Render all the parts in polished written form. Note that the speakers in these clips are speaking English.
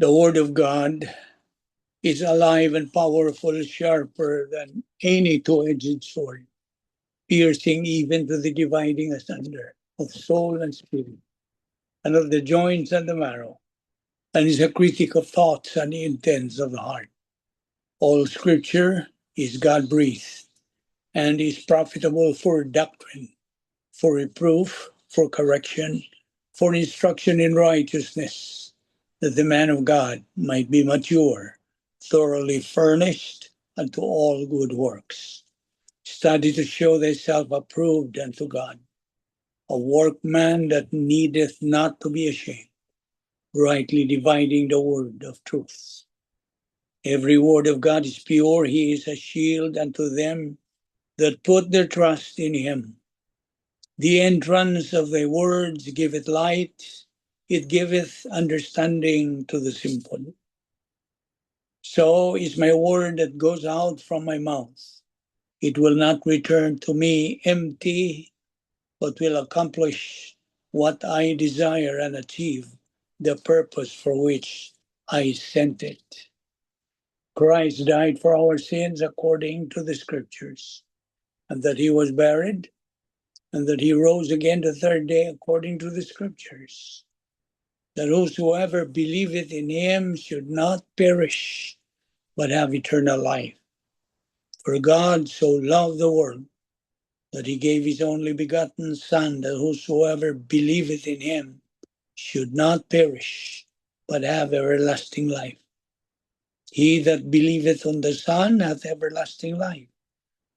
The Word of God is alive and powerful, sharper than any two-edged sword, piercing even to the dividing asunder of soul and spirit, and of the joints and the marrow, and is a critic of thoughts and intents of the heart. All Scripture is God-breathed and is profitable for doctrine, for reproof, for correction, for instruction in righteousness, that the man of God might be mature, thoroughly furnished unto all good works. Study to show thyself approved unto God, a workman that needeth not to be ashamed, rightly dividing the word of truth. Every word of God is pure. He is a shield unto them that put their trust in him. The entrance of thy words giveth light, it giveth understanding to the simple. So is my word that goes out from my mouth. It will not return to me empty, but will accomplish what I desire and achieve the purpose for which I sent it. Christ died for our sins according to the Scriptures, and that he was buried, and that he rose again the third day according to the Scriptures, that whosoever believeth in him should not perish, but have eternal life. For God so loved the world, that he gave his only begotten Son, that whosoever believeth in him should not perish, but have everlasting life. He that believeth on the Son hath everlasting life,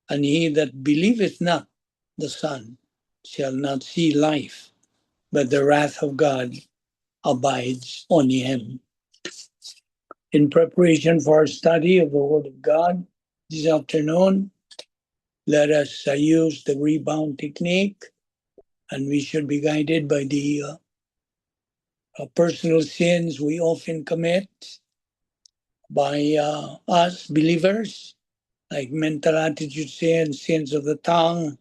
and he that believeth not the Son shall not see life, but the wrath of God abides on him. In preparation for our study of the Word of God this afternoon, let us use the rebound technique, and we should be guided by the personal sins we often commit by us believers, like mental attitude sins, sins of the tongue,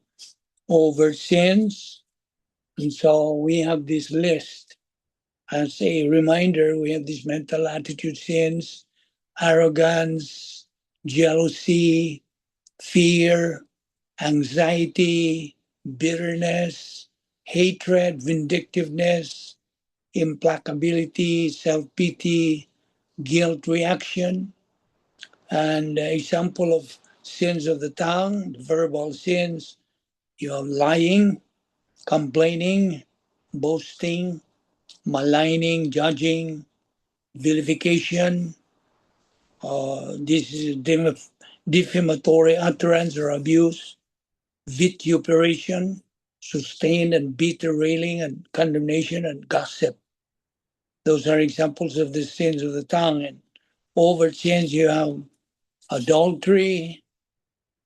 overt sins. And so we have this list. As a reminder, we have these mental attitude sins: arrogance, jealousy, fear, anxiety, bitterness, hatred, vindictiveness, implacability, self-pity, guilt reaction. And an example of sins of the tongue, verbal sins: you have lying, complaining, boasting, maligning, judging, vilification. This is defamatory utterance or abuse, vituperation, sustained and bitter railing and condemnation, and gossip. Those are examples of the sins of the tongue. And overt sins, you have adultery,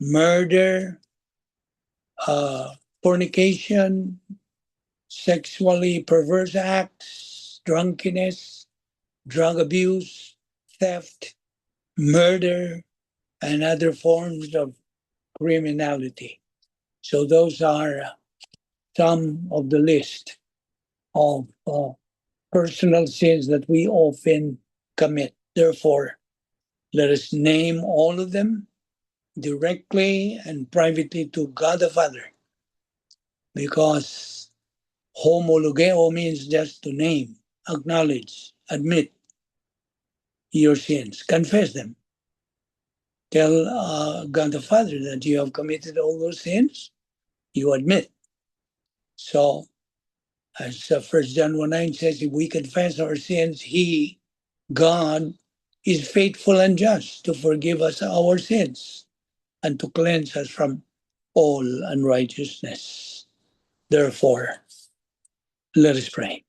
murder, fornication, sexually perverse acts, drunkenness, drug abuse, theft, murder, and other forms of criminality. So those are some of the list of personal sins that we often commit. Therefore, let us name all of them directly and privately to God the Father, because homologeo means just to name, acknowledge, admit your sins, confess them. Tell God the Father that you have committed all those sins, you admit. So, as 1 John 1:9 says, if we confess our sins, he, God, is faithful and just to forgive us our sins and to cleanse us from all unrighteousness. Therefore, let us pray.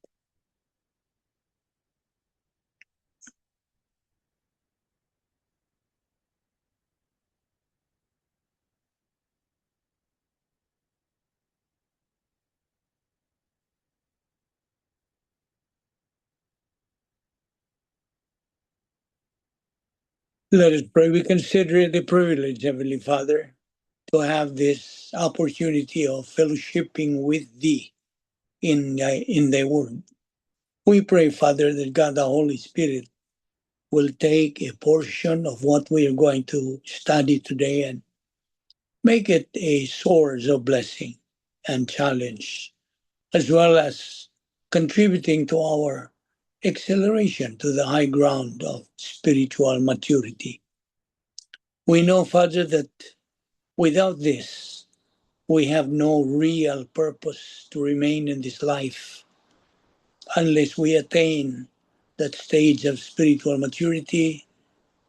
Let us pray. We consider it a privilege, Heavenly Father, to have this opportunity of fellowshipping with Thee in Thy word. We pray, Father, that God the Holy Spirit will take a portion of what we are going to study today and make it a source of blessing and challenge, as well as contributing to our acceleration to the high ground of spiritual maturity. We know, Father, that without this, we have no real purpose to remain in this life unless we attain that stage of spiritual maturity,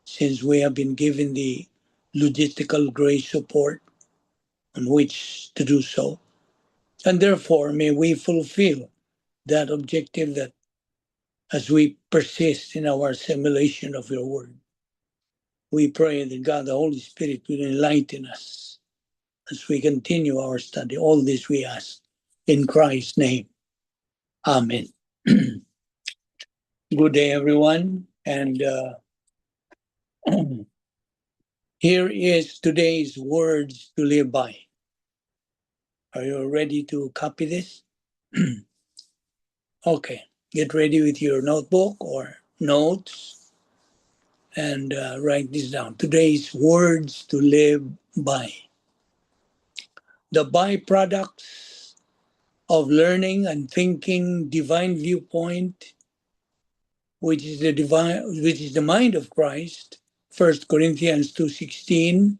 since we have been given the logistical grace support on which to do so. And therefore, may we fulfill that objective, that as we persist in our assimilation of your word, we pray that God, the Holy Spirit, will enlighten us as we continue our study. All this we ask in Christ's name. Amen. Good day, everyone. And here is today's words to live by. Are you ready to copy this? Okay. Get ready with your notebook or notes and write this down. Today's words to live by. The byproducts of learning and thinking divine viewpoint, which is the mind of Christ, 1 Corinthians 2:16,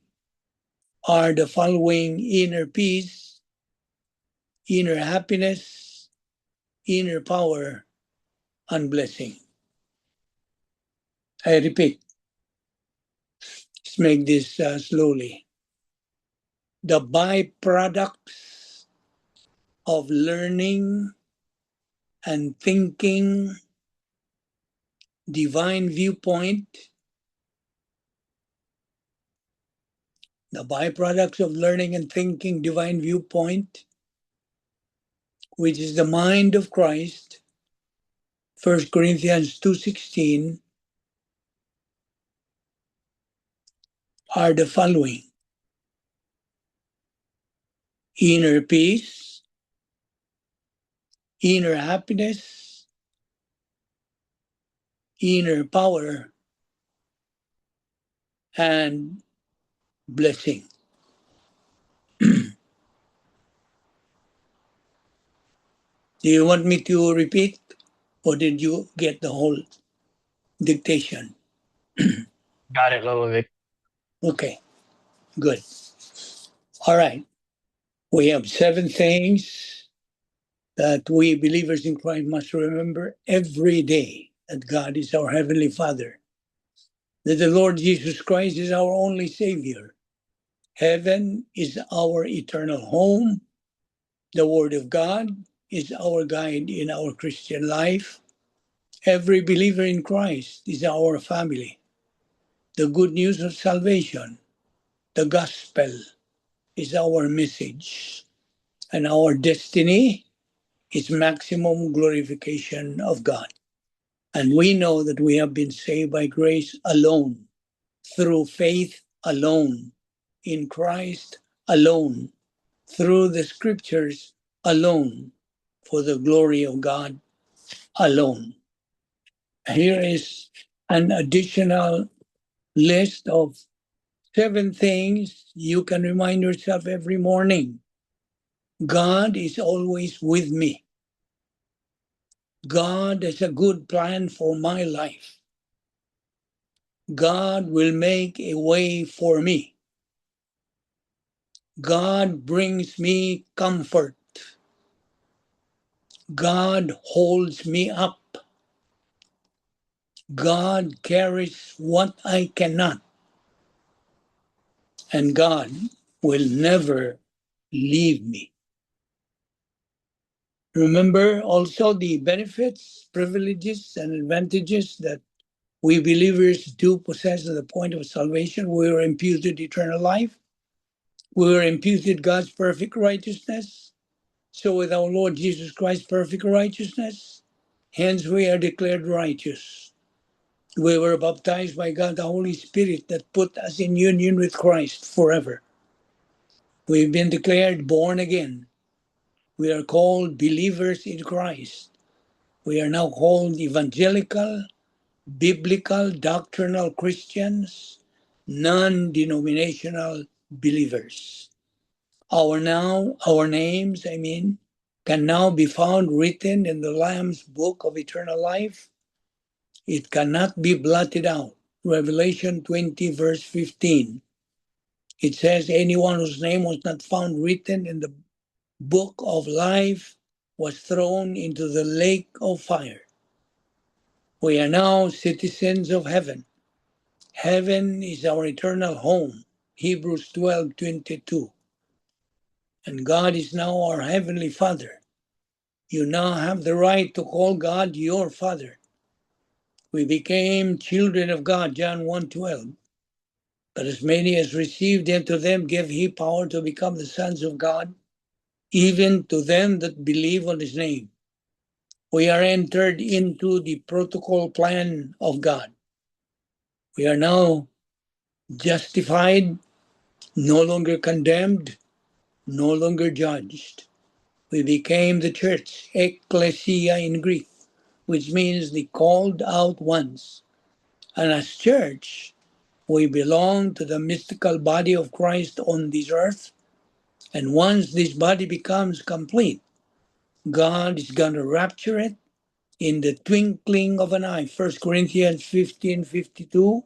are the following: inner peace, inner happiness, inner power, and blessing. I repeat, let's make this slowly. The byproducts of learning and thinking divine viewpoint, the byproducts of learning and thinking divine viewpoint, which is the mind of Christ, 1 Corinthians 2:16, are the following: inner peace, inner happiness, inner power, and blessing. Do you want me to repeat, or did you get the whole dictation? Got it, Lolo Vic. Okay, good. All right. We have 7 things that we believers in Christ must remember every day: that God is our Heavenly Father, that the Lord Jesus Christ is our only Savior, heaven is our eternal home, the Word of God is our guide in our Christian life, every believer in Christ is our family, the good news of salvation, the gospel, is our message, and our destiny is maximum glorification of God. And we know that we have been saved by grace alone, through faith alone, in Christ alone, through the scriptures alone, for the glory of God alone. Here is an additional list of 7 things you can remind yourself every morning. God is always with me. God has a good plan for my life. God will make a way for me. God brings me comfort. God holds me up. God carries what I cannot. And God will never leave me. Remember also the benefits, privileges, and advantages that we believers do possess at the point of salvation. We are imputed eternal life. We are imputed God's perfect righteousness. So with our Lord Jesus Christ's perfect righteousness, hence we are declared righteous. We were baptized by God the Holy Spirit that put us in union with Christ forever. We've been declared born again. We are called believers in Christ. We are now called evangelical biblical doctrinal Christians, non-denominational believers. Our names, can now be found written in the Lamb's book of eternal life. It cannot be blotted out. Revelation 20, verse 15. It says, anyone whose name was not found written in the book of life was thrown into the lake of fire. We are now citizens of heaven. Heaven is our eternal home. Hebrews 12:22. And God is now our heavenly Father. You now have the right to call God your Father. We became children of God, John 1:12. But as many as received him, to them gave he power to become the sons of God, even to them that believe on his name. We are entered into the protocol plan of God. We are now justified, no longer condemned, no longer judged. We became the church, ecclesia in Greek, which means the called out ones. And as church, we belong to the mystical body of Christ on this earth. And once this body becomes complete, God is going to rapture it in the twinkling of an eye. 1 Corinthians 15:52.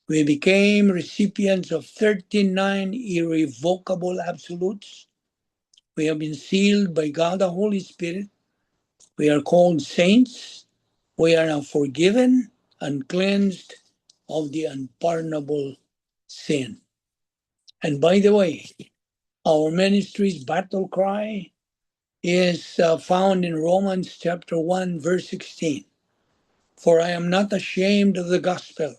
We became recipients of 39 irrevocable absolutes. We have been sealed by God the Holy Spirit. We are called saints. We are now forgiven and cleansed of the unpardonable sin. And by the way, our ministry's battle cry is found in Romans chapter 1, verse 16. For I am not ashamed of the gospel,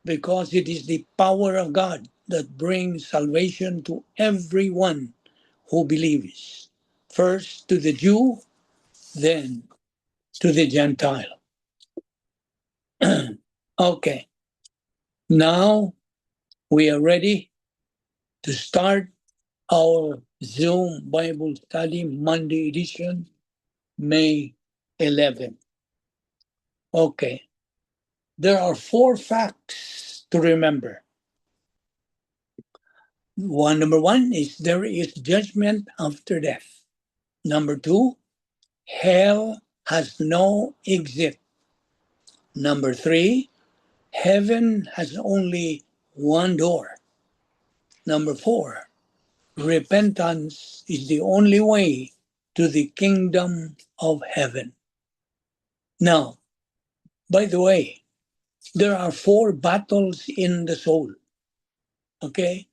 because it is the power of God that brings salvation to everyone who believes. First to the Jew, then to the Gentile. Okay, now we are ready to start our Zoom Bible study, Monday edition, May 11. Okay, there are 4 facts to remember. Number one is there is judgment after death. Number 2, hell has no exit. Number 3, heaven has only one door. Number 4, repentance is the only way to the kingdom of heaven. Now, by the way, there are 4 battles in the soul. Okay?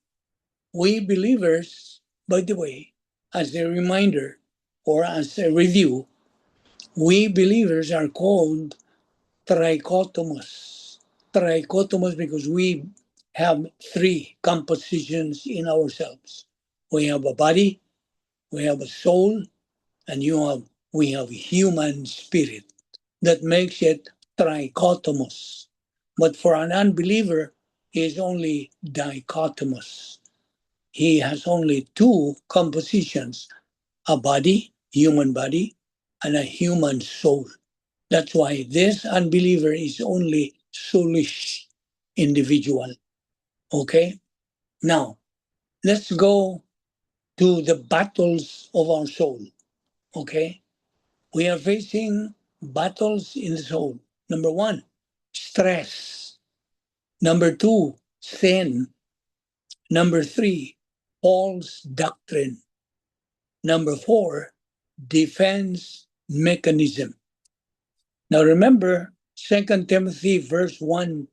We believers, by the way, as a reminder or as a review, we believers are called trichotomous. Trichotomous because we have 3 compositions in ourselves. We have a body, we have a soul, and we have human spirit. That makes it trichotomous. But for an unbeliever, he is only dichotomous. He has only 2 compositions, a body, human body, and a human soul. That's why this unbeliever is only soulish individual. Okay? Now, let's go to the battles of our soul. Okay? We are facing battles in the soul. Number 1, stress. Number 2, sin. Number 3, false doctrine. Number 4, defense mechanism. Now remember, 2 Timothy verse 1,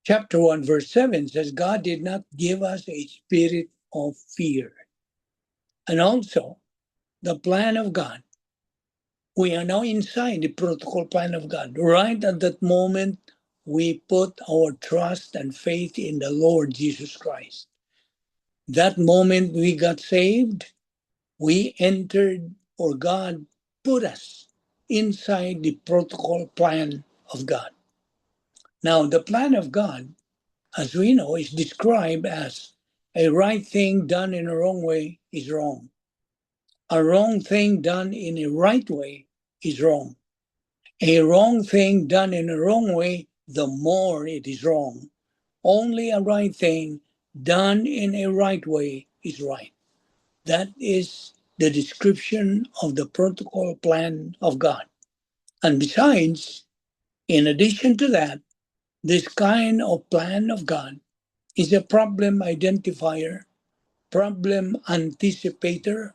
chapter 1, verse 7 says, God did not give us a spirit of fear. And also, the plan of God. We are now inside the protocol plan of God. Right at that moment, we put our trust and faith in the Lord Jesus Christ. That moment we got saved, we entered, or God put us inside the protocol plan of God. Now, the plan of God, as we know, is described as a right thing done in a wrong way is wrong. A wrong thing done in a right way is wrong. A wrong thing done in a wrong way, the more it is wrong. Only a right thing done in a right way is right. That is the description of the protocol plan of God. And besides, in addition to that, this kind of plan of God is a problem identifier, problem anticipator,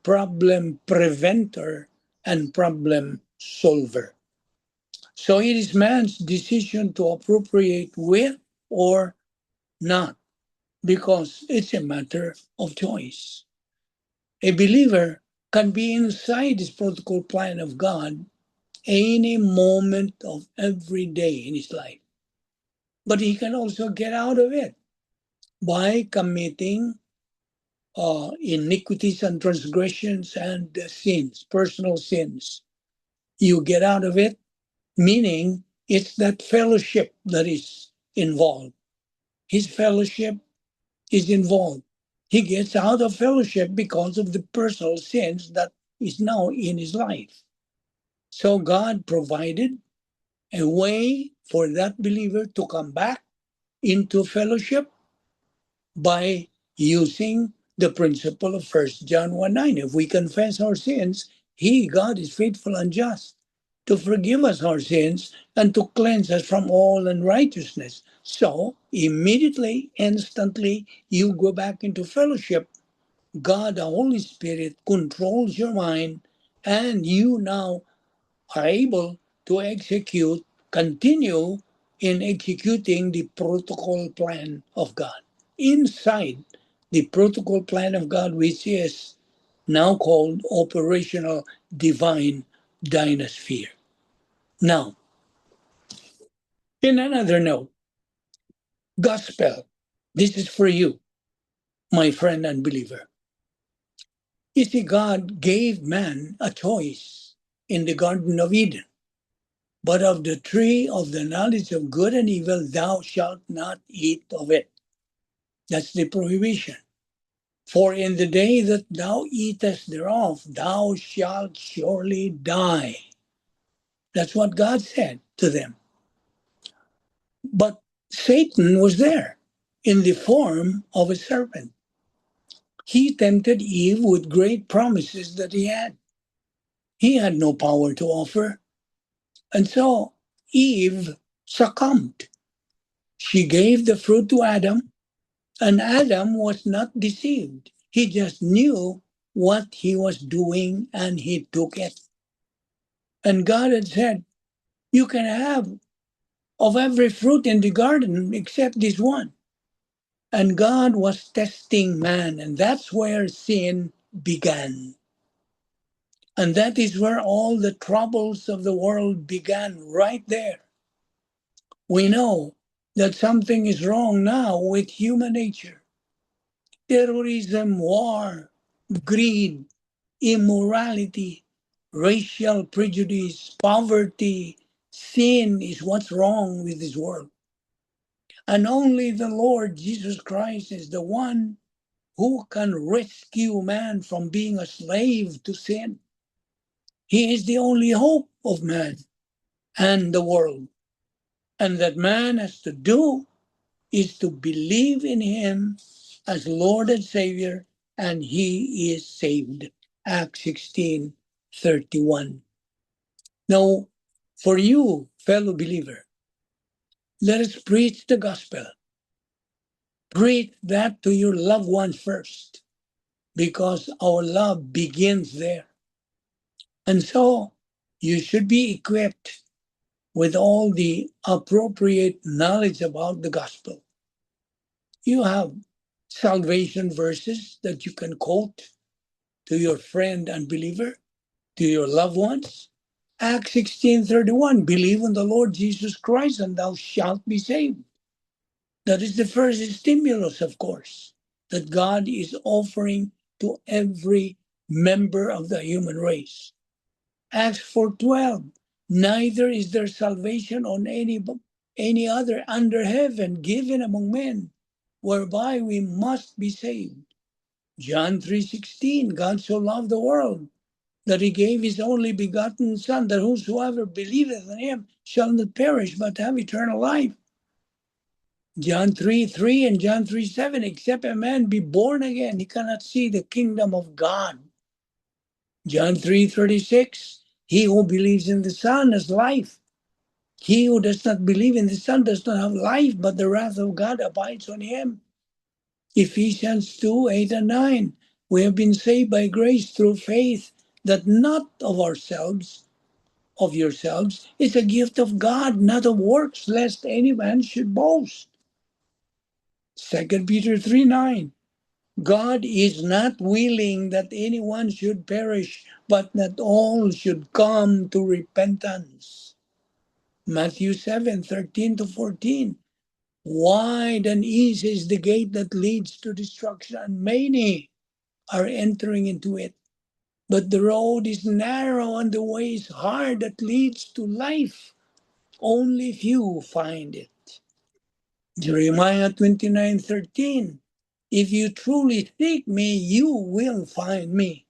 problem preventer, and problem solver. So it is man's decision to appropriate with or not, because it's a matter of choice. A believer can be inside this protocol plan of God any moment of every day in his life. But he can also get out of it by committing iniquities and transgressions and sins, personal sins. You get out of it, meaning it's that fellowship that is involved. His fellowship is involved. He gets out of fellowship because of the personal sins that is now in his life. So God provided a way for that believer to come back into fellowship by using the principle of 1 John 1:9. If we confess our sins, He, God, is faithful and just to forgive us our sins and to cleanse us from all unrighteousness. So immediately, instantly, you go back into fellowship. God, the Holy Spirit, controls your mind, and you now are able to continue in executing the protocol plan of God. Inside the protocol plan of God, which is now called operational divine dynasphere. Now, in another note, gospel, this is for you, my friend and believer. You see, God gave man a choice in the Garden of Eden. But of the tree of the knowledge of good and evil, thou shalt not eat of it. That's the prohibition. For in the day that thou eatest thereof, thou shalt surely die. That's what God said to them. But Satan was there in the form of a serpent. He tempted Eve with great promises that he had. He had no power to offer. And so Eve succumbed. She gave the fruit to Adam, and Adam was not deceived. He just knew what he was doing and he took it. And God had said, you can have of every fruit in the garden except this one. And God was testing man, and that's where sin began. And that is where all the troubles of the world began, right there. We know that something is wrong now with human nature. Terrorism, war, greed, immorality, racial prejudice, poverty, sin is what's wrong with this world. And only the Lord Jesus Christ is the one who can rescue man from being a slave to sin. He is the only hope of man and the world. And that man has to do is to believe in him as Lord and Savior, and he is saved. Acts 16:31. Now, for you, fellow believer, let us preach the gospel. Preach that to your loved ones first, because our love begins there. And so, you should be equipped with all the appropriate knowledge about the gospel. You have salvation verses that you can quote to your friend and believer, to your loved ones. Acts 16:31, believe in the Lord Jesus Christ and thou shalt be saved. That is the first stimulus, of course, that God is offering to every member of the human race. Acts 4:12, neither is there salvation on any other under heaven given among men, whereby we must be saved. John 3:16, God so loved the world that he gave his only begotten Son, that whosoever believeth in him shall not perish, but have eternal life. John 3:3 and John 3:7, except a man be born again, he cannot see the kingdom of God. John 3:36, he who believes in the Son has life. He who does not believe in the Son does not have life, but the wrath of God abides on him. Ephesians 2:8 and 9, we have been saved by grace through faith, that not of ourselves, of yourselves, is a gift of God, not of works, lest any man should boast. 2 Peter 3:9, God is not willing that anyone should perish, but that all should come to repentance. Matthew 7:13 to 14, wide and easy is the gate that leads to destruction, and many are entering into it. But the road is narrow and the way is hard that leads to life. Only few find it. Jeremiah 29:13, if you truly seek me, you will find me.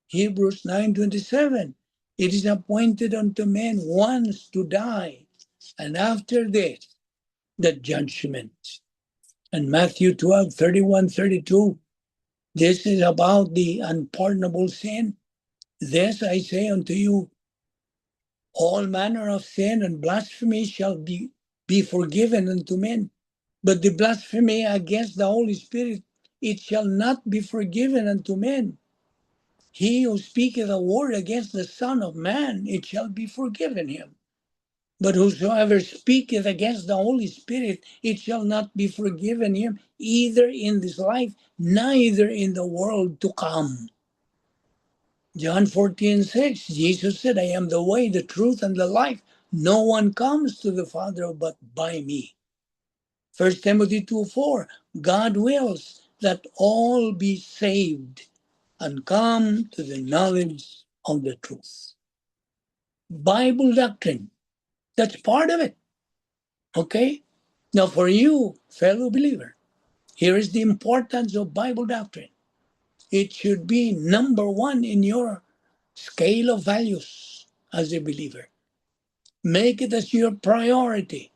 Hebrews 9:27, it is appointed unto men once to die, and after this, the judgment. And Matthew 12:31-32, this is about the unpardonable sin. This I say unto you, all manner of sin and blasphemy shall be forgiven unto men. But the blasphemy against the Holy Spirit, it shall not be forgiven unto men. He who speaketh a word against the Son of Man, it shall be forgiven him. But whosoever speaketh against the Holy Spirit, it shall not be forgiven him, either in this life, neither in the world to come. John 14:6, Jesus said, I am the way, the truth, and the life. No one comes to the Father but by me. 1 Timothy 2:4, God wills that all be saved and come to the knowledge of the truth. Bible doctrine, that's part of it. Okay? Now for you, fellow believer, here is the importance of Bible doctrine. It should be number one in your scale of values as a believer. Make it as your priority.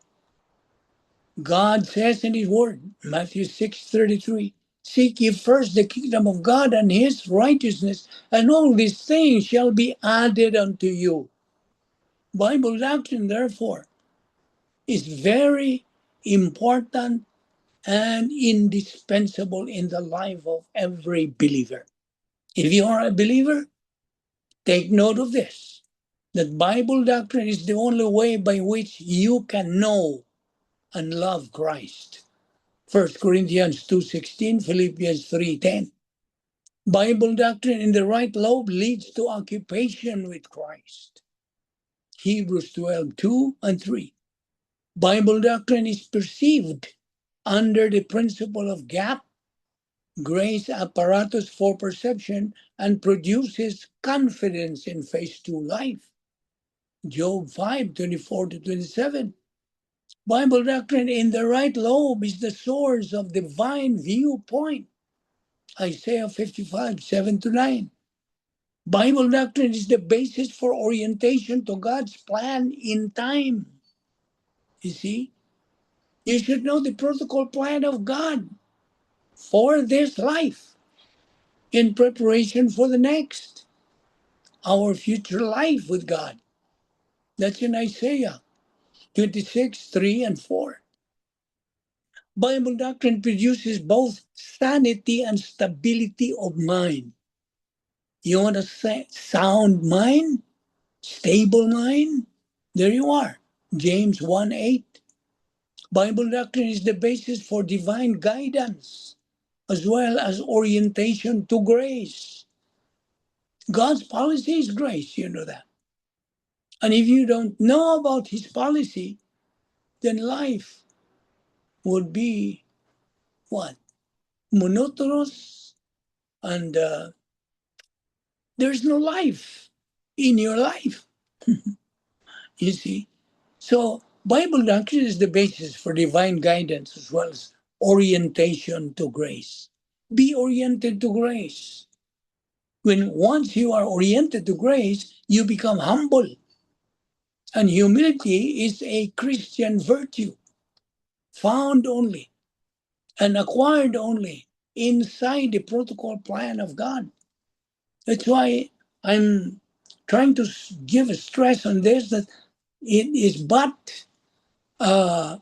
God says in his word, Matthew 6:33, seek ye first the kingdom of God and his righteousness, and all these things shall be added unto you. Bible doctrine, therefore, is very important and indispensable in the life of every believer. If you are a believer, take note of this, that Bible doctrine is the only way by which you can know and love Christ. 1 Corinthians 2:16, Philippians 3:10. Bible doctrine in the right lobe leads to occupation with Christ. Hebrews 12:2 and 3. Bible doctrine is perceived under the principle of gap, grace apparatus for perception, and produces confidence in phase 2 life. Job 5:24-27. Bible doctrine in the right lobe is the source of divine viewpoint. Isaiah 55:7-9. Bible doctrine is the basis for orientation to God's plan in time. You see, you should know the protocol plan of God for this life in preparation for the next, our future life with God. That's in Isaiah 26:3-4. Bible doctrine produces both sanity and stability of mind. You want a sound mind, stable mind? There you are. James 1:8. Bible doctrine is the basis for divine guidance as well as orientation to grace. God's policy is grace, you know that. And if you don't know about his policy, then life would be what? Monotonous, and there's no life in your life. You see? So Bible doctrine is the basis for divine guidance as well as orientation to grace. Be oriented to grace. Once you are oriented to grace, you become humble. And humility is a Christian virtue found only and acquired only inside the protocol plan of God. That's why I'm trying to give a stress on this, that it is but an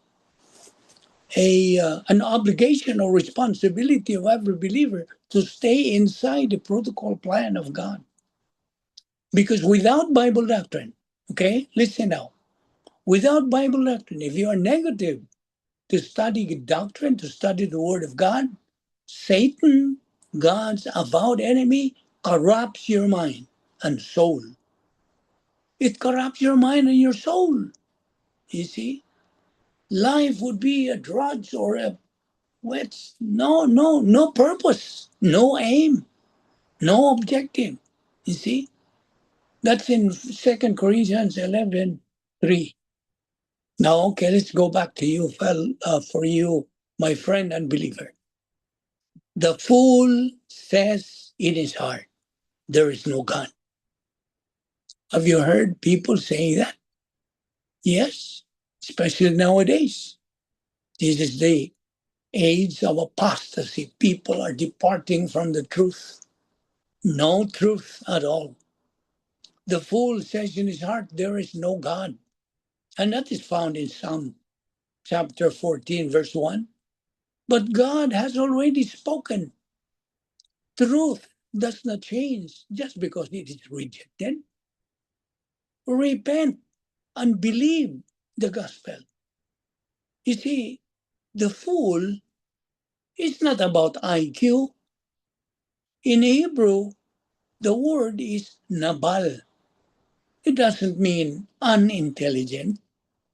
obligation or responsibility of every believer to stay inside the protocol plan of God. Because without Bible doctrine, okay, listen now, without Bible doctrine, if you are negative to study doctrine, to study the Word of God, Satan, God's avowed enemy, corrupts your mind and soul. It corrupts your mind and your soul. You see, life would be a drudge or a with no purpose, no aim, no objective. You see, that's in 2 Corinthians 11:3. Now, okay, let's go back to you, for you, my friend unbeliever. The fool says in his heart, there is no God. Have you heard people saying that? Yes, especially nowadays. This is the age of apostasy. People are departing from the truth. No truth at all. The fool says in his heart, there is no God. And that is found in Psalm chapter 14, verse 1. But God has already spoken. Truth does not change just because it is rejected. Repent and believe the gospel. You see, the fool is not about IQ. In Hebrew, the word is nabal. It doesn't mean unintelligent.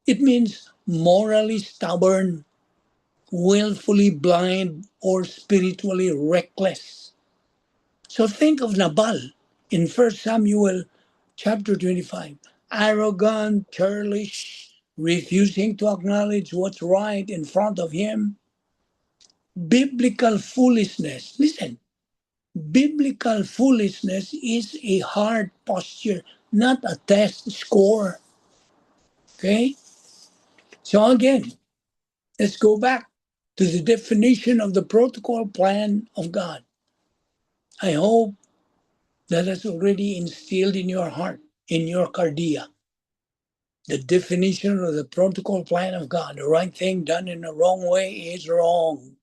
It means morally stubborn, willfully blind, or spiritually reckless. So think of Nabal in 1 Samuel chapter 25. Arrogant, churlish, refusing to acknowledge what's right in front of him. Biblical foolishness. Listen, biblical foolishness is a hard posture, not a test score. Okay? So again, let's go back to the definition of the protocol plan of God. I hope that is already instilled in your heart, in your cardia. The definition of the protocol plan of God. The right thing done in the wrong way is wrong.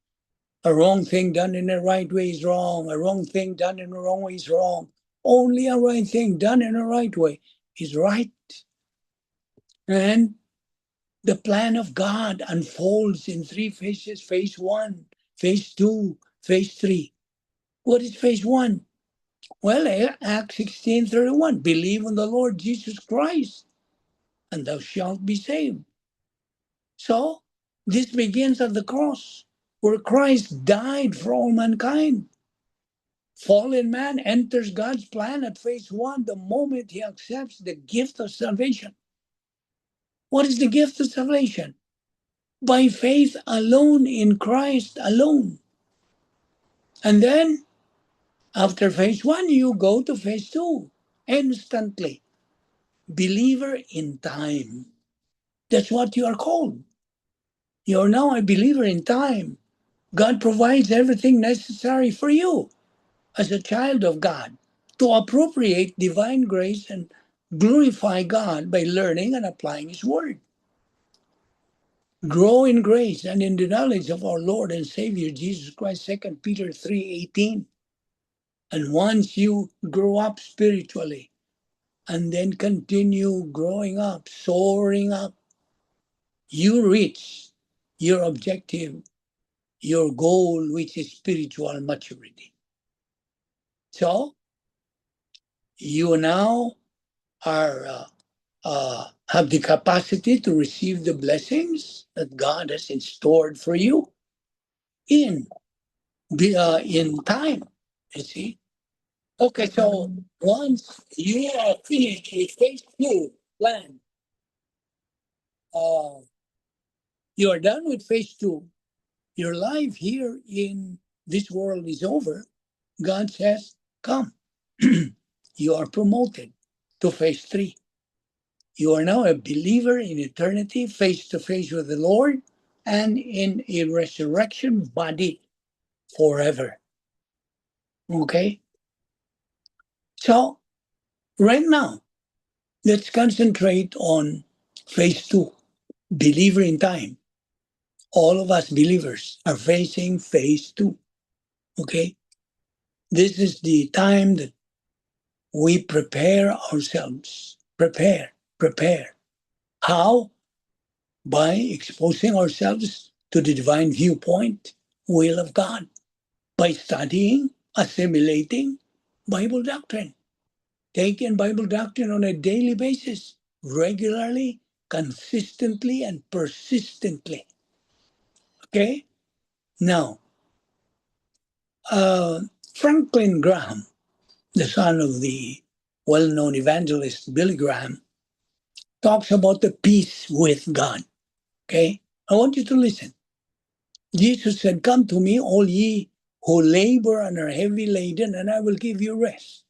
A wrong thing done in the right way is wrong. A wrong thing done in the wrong way is wrong. Only a right thing done in the right way is right. And the plan of God unfolds in three phases: phase 1, phase 2, phase 3. What is phase 1? Well, Acts 16:31. Believe on the Lord Jesus Christ, and thou shalt be saved. So, this begins at the cross, where Christ died for all mankind. Fallen man enters God's plan at phase 1 the moment he accepts the gift of salvation. What is the gift of salvation? By faith alone, in Christ alone. And then, after phase 1, you go to phase 2 instantly. Believer in time. That's what you are called. You are now a believer in time. God provides everything necessary for you as a child of God to appropriate divine grace and glorify God by learning and applying His Word. Grow in grace and in the knowledge of our Lord and Savior Jesus Christ, 2 Peter 3:18. And once you grow up spiritually and then continue growing up, soaring up, you reach your objective, your goal, which is spiritual maturity. So you now are have the capacity to receive the blessings that God has in stored for you in time. You see. Okay, so once you are finished with phase 2 plan, you are done with phase 2. Your life here in this world is over. God says, come. you are promoted to phase 3. You are now a believer in eternity, face to face with the Lord, and in a resurrection body forever. Okay? So, right now, let's concentrate on phase 2, believer in time. All of us believers are facing phase 2. Okay? This is the time that we prepare ourselves. Prepare. How? By exposing ourselves to the divine viewpoint, will of God, by studying, assimilating Bible doctrine, taking Bible doctrine on a daily basis, regularly, consistently, and persistently. Okay? Now, Franklin Graham, the son of the well-known evangelist Billy Graham, talks about the peace with God. Okay? I want you to listen. Jesus said, "Come to me, all ye who labor and are heavy laden, and I will give you rest."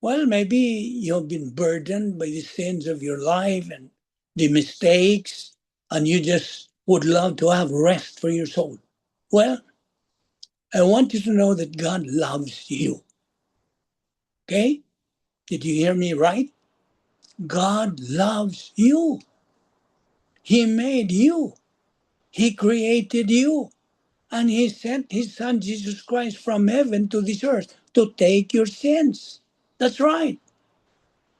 Well, maybe you've been burdened by the sins of your life and the mistakes, and you just would love to have rest for your soul. Well, I want you to know that God loves you. Okay? Did you hear me right? God loves you. He made you. He created you. And he sent his son Jesus Christ from heaven to this earth to take your sins. That's right.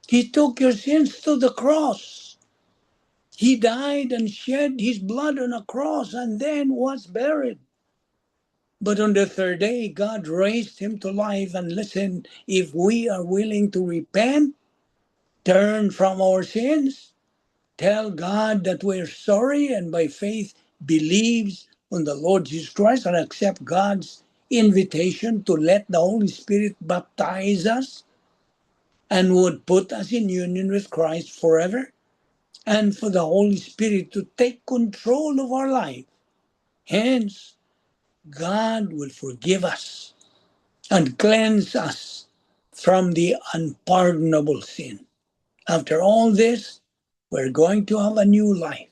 He took your sins to the cross. He died and shed his blood on a cross and then was buried. But on the third day, God raised him to life. And listen, if we are willing to repent, turn from our sins, tell God that we're sorry, and by faith believes on the Lord Jesus Christ and accept God's invitation to let the Holy Spirit baptize us and would put us in union with Christ forever, and for the Holy Spirit to take control of our life. Hence, God will forgive us and cleanse us from the unpardonable sin. After all this, we're going to have a new life,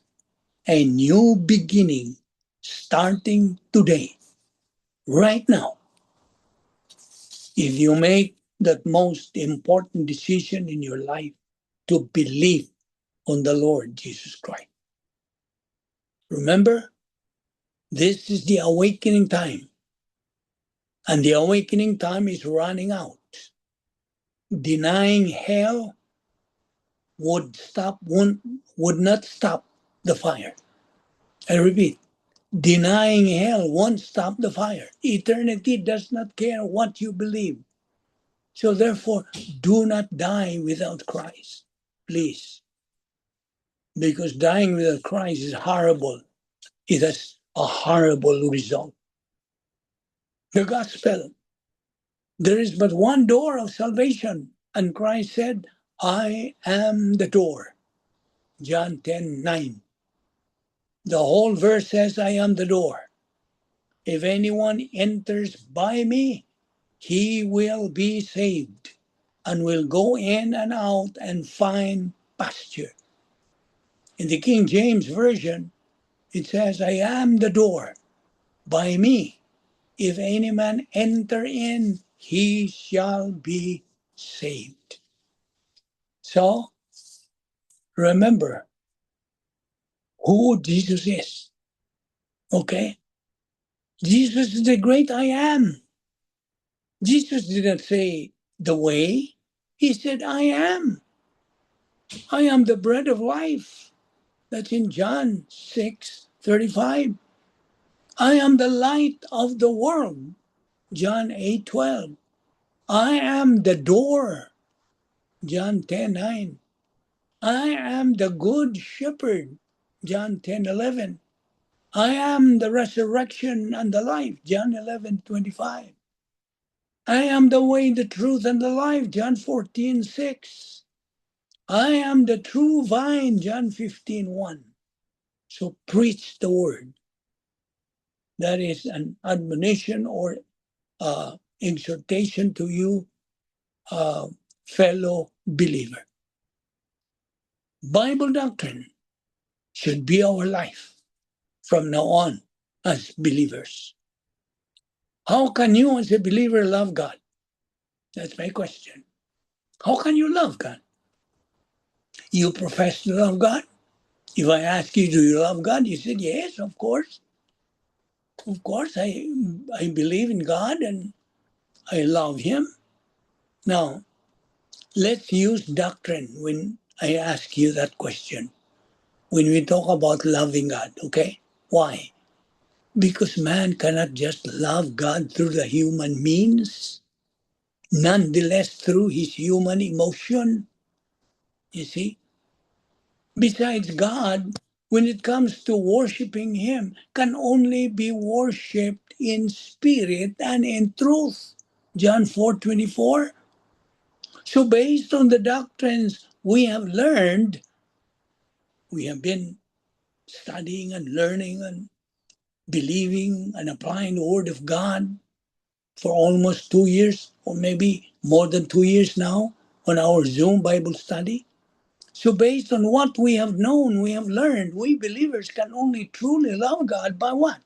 a new beginning, starting today, right now. If you make that most important decision in your life to believe on the Lord Jesus Christ. Remember, this is the awakening time, and the awakening time is running out. Denying hell would not stop the fire. I repeat, denying hell won't stop the fire. Eternity does not care what you believe. So therefore, do not die without Christ, please. Because dying without Christ is horrible. It has a horrible result. The gospel, there is but one door of salvation. And Christ said, "I am the door." John 10:9. The whole verse says, "I am the door. If anyone enters by me, he will be saved and will go in and out and find pasture." In the King James Version, it says, "I am the door. By me, if any man enter in, he shall be saved." So, remember who Jesus is. Okay? Jesus is the great I am. Jesus didn't say the way. He said, "I am. I am the bread of life." That's in John 6:35. "I am the light of the world." John 8:12. "I am the door." John 10:9. "I am the good shepherd." John 10:11. "I am the resurrection and the life." John 11:25. "I am the way, the truth, and the life." John 14:6. "I am the true vine." John 15:1. So preach the word. That is an admonition or exhortation to you fellow believer. Bible doctrine should be our life from now on as believers. How can you as a believer love God? That's my question. How can you love God? You profess to love God? If I ask you, do you love God? You said, yes, of course. Of course, I believe in God and I love Him. Now, let's use doctrine when I ask you that question. When we talk about loving God, okay? Why? Because man cannot just love God through the human means, nonetheless through his human emotion. You see? Besides, God, when it comes to worshiping Him, can only be worshipped in spirit and in truth. John 4:24. So based on the doctrines we have learned, we have been studying and learning and believing and applying the Word of God for almost 2 years, or maybe more than 2 years now, on our Zoom Bible study. So based on what we have known, we have learned, we believers can only truly love God by what?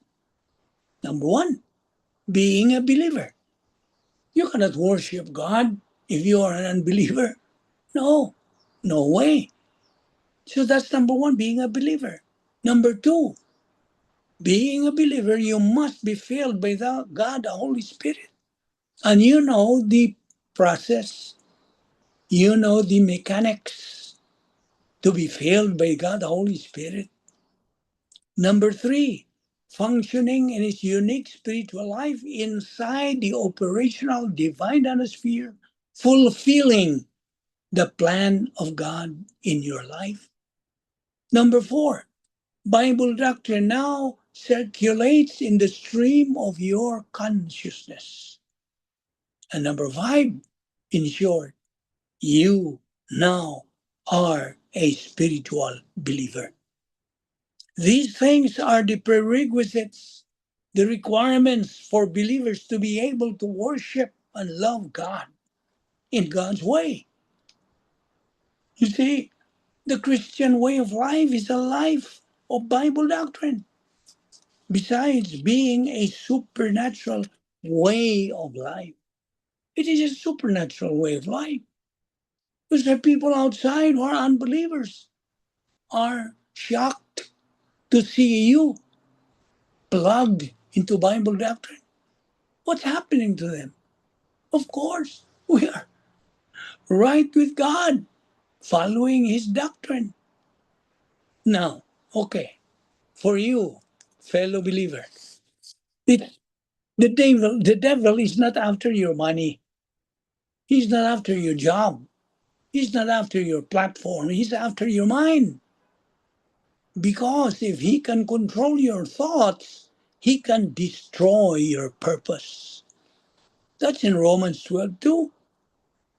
Number one, being a believer. You cannot worship God if you are an unbeliever. No, no way. So that's number one, being a believer. Number two, being a believer, you must be filled by God, the Holy Spirit. And you know the process, you know the mechanics to be filled by God, the Holy Spirit. Number three, functioning in its unique spiritual life inside the operational divine atmosphere, fulfilling the plan of God in your life. Number four, Bible doctrine now circulates in the stream of your consciousness. And number five, in short, you now are a spiritual believer. These things are the prerequisites, the requirements for believers to be able to worship and love God in God's way. You see, the Christian way of life is a life of Bible doctrine. Besides being a supernatural way of life, it is a supernatural way of life. Because the people outside who are unbelievers are shocked to see you plugged into Bible doctrine. What's happening to them? Of course, we are right with God, following His doctrine. Now, okay, for you, fellow believer, the devil is not after your money. He's not after your job. He's not after your platform. He's after your mind. Because if he can control your thoughts, he can destroy your purpose. That's in Romans 12:2.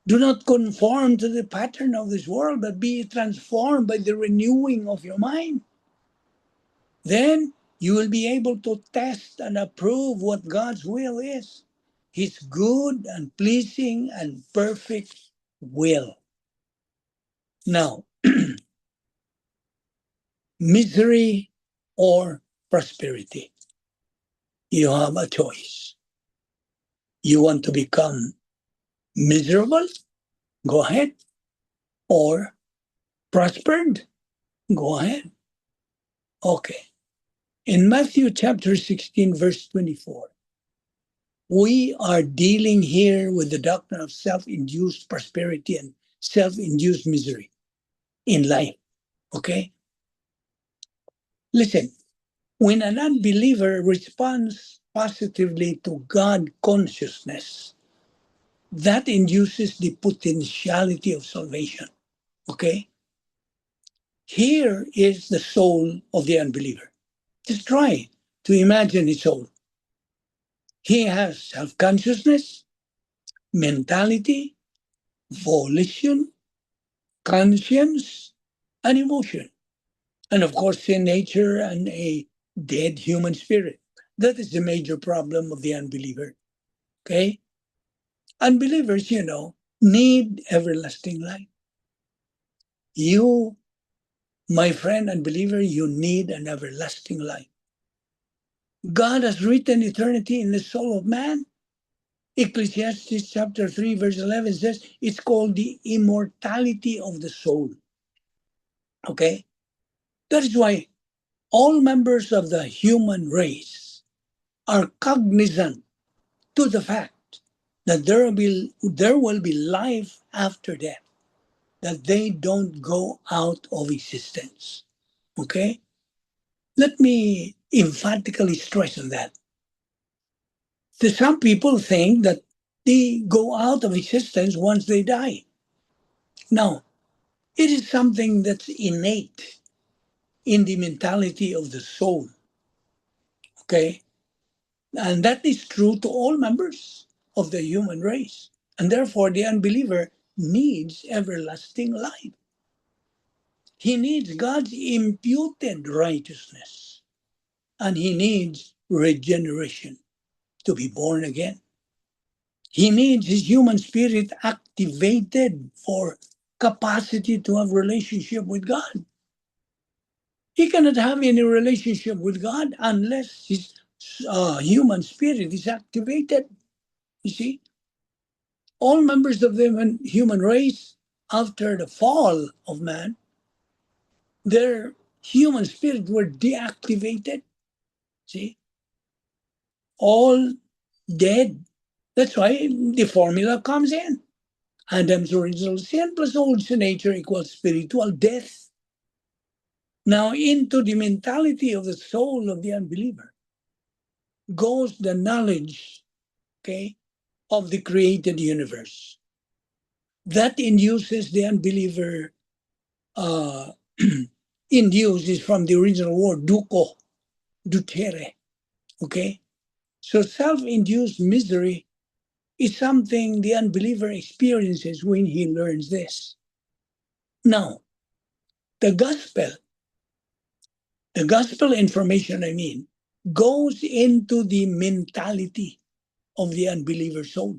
Do not conform to the pattern of this world, but be transformed by the renewing of your mind. Then you will be able to test and approve what God's will is, His good and pleasing and perfect will. Now, misery or prosperity. You have a choice. You want to become miserable? Go ahead. Or prospered? Go ahead. Okay. In Matthew chapter 16, verse 24, we are dealing here with the doctrine of self-induced prosperity and self-induced misery in life. Okay? Listen, when an unbeliever responds positively to God consciousness, that induces the potentiality of salvation. Okay? Here is the soul of the unbeliever. Just try to imagine his soul. He has self-consciousness, mentality, volition, conscience, and emotion. And of course, sin nature and a dead human spirit. That is the major problem of the unbeliever. Okay? Unbelievers, need everlasting life. You, my friend and believer, you need an everlasting life. God has written eternity in the soul of man. Ecclesiastes chapter 3 verse 11 says it's called the immortality of the soul. Okay? That is why all members of the human race are cognizant to the fact that there will be life after death, that they don't go out of existence. Okay? Let me emphatically stress on that. Some people think that they go out of existence once they die. No, it is something that's innate in the mentality of the soul. Okay? And that is true to all members of the human race. And therefore, the unbeliever needs everlasting life. He needs God's imputed righteousness. And he needs regeneration, to be born again. He needs his human spirit activated for capacity to have relationship with God. He cannot have any relationship with God unless his human spirit is activated. You see, all members of the human race, after the fall of man, their human spirit were deactivated. See, all dead. That's why the formula comes in. Adam's original sin plus old sin nature equals spiritual death. Now, into the mentality of the soul of the unbeliever goes the knowledge, okay, of the created universe. That induces the unbeliever, induces from the original word duco, ducere, okay? So self-induced misery is something the unbeliever experiences when he learns this. Now, the gospel information, goes into the mentality of the unbeliever soul.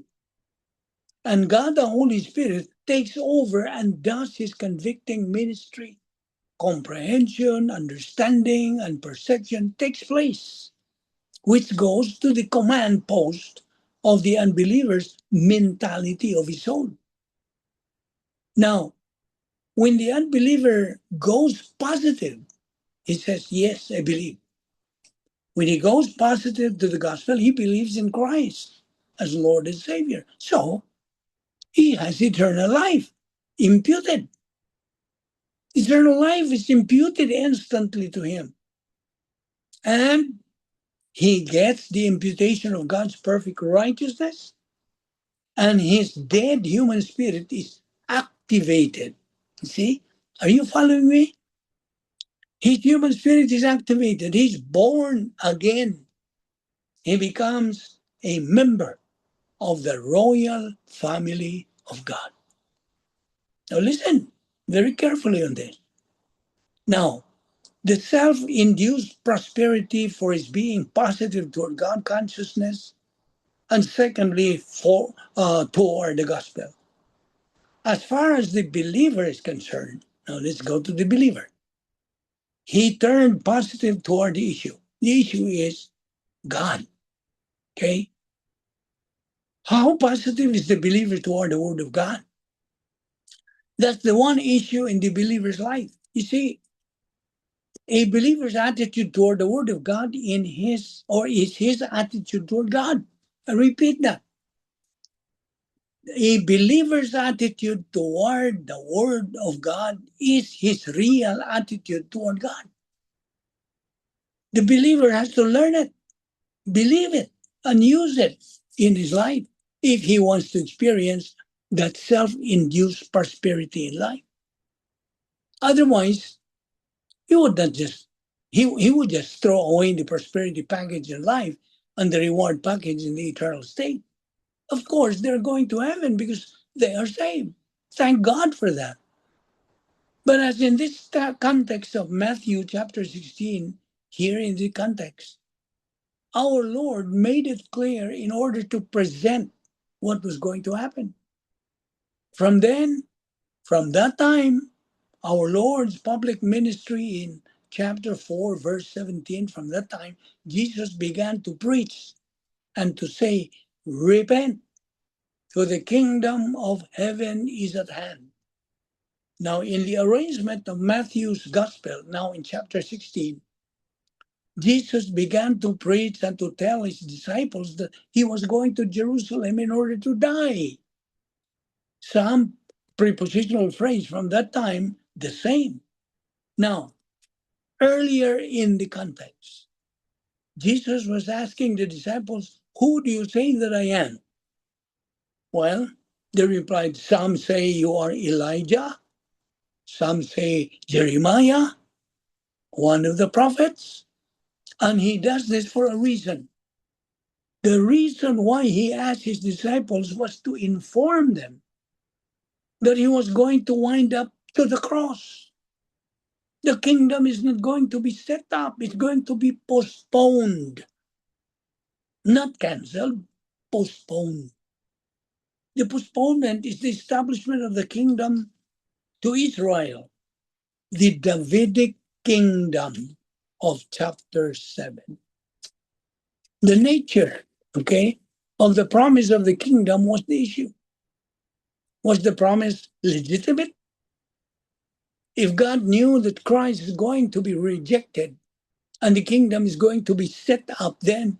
And God, the Holy Spirit, takes over and does his convicting ministry. Comprehension, understanding, and perception takes place, which goes to the command post of the unbeliever's mentality of his soul. Now, when the unbeliever goes positive, he says, yes, I believe. When he goes positive to the gospel, he believes in Christ as Lord and Savior. So, he has eternal life imputed. Eternal life is imputed instantly to him. And he gets the imputation of God's perfect righteousness, and his dead human spirit is activated. See? Are you following me? His human spirit is activated. He's born again. He becomes a member of the royal family of God. Now listen very carefully on this. Now, the self-induced prosperity for his being positive toward God consciousness, and secondly, toward the gospel. As far as the believer is concerned, now let's go to the believer. He turned positive toward the issue. The issue is God. Okay? How positive is the believer toward the Word of God? That's the one issue in the believer's life. You see, a believer's attitude toward the Word of God is his attitude toward God. I repeat that. A believer's attitude toward the Word of God is his real attitude toward God. The believer has to learn it, believe it, and use it in his life if he wants to experience that self-induced prosperity in life. Otherwise, he would not just he would just throw away the prosperity package in life and the reward package in the eternal state. Of course, they're going to heaven because they are saved. Thank God for that. But as in this context of Matthew chapter 16, here in the context, our Lord made it clear in order to present what was going to happen. From that time, our Lord's public ministry in chapter 4, verse 17, from that time, Jesus began to preach and to say, repent, for the kingdom of heaven is at hand. Now, in the arrangement of Matthew's gospel, now in chapter 16, Jesus began to preach and to tell his disciples that he was going to Jerusalem in order to die. Some prepositional phrase from that time, the same. Now, earlier in the context, Jesus was asking the disciples, who do you say that I am? Well, they replied, some say you are Elijah, some say Jeremiah, one of the prophets. And he does this for a reason. The reason why he asked his disciples was to inform them that he was going to wind up to the cross. The kingdom is not going to be set up, it's going to be postponed. Not canceled, postponed. The postponement is the establishment of the kingdom to Israel, the Davidic kingdom of chapter 7. The nature, of the promise of the kingdom was the issue. Was the promise legitimate? If God knew that Christ is going to be rejected and the kingdom is going to be set up, then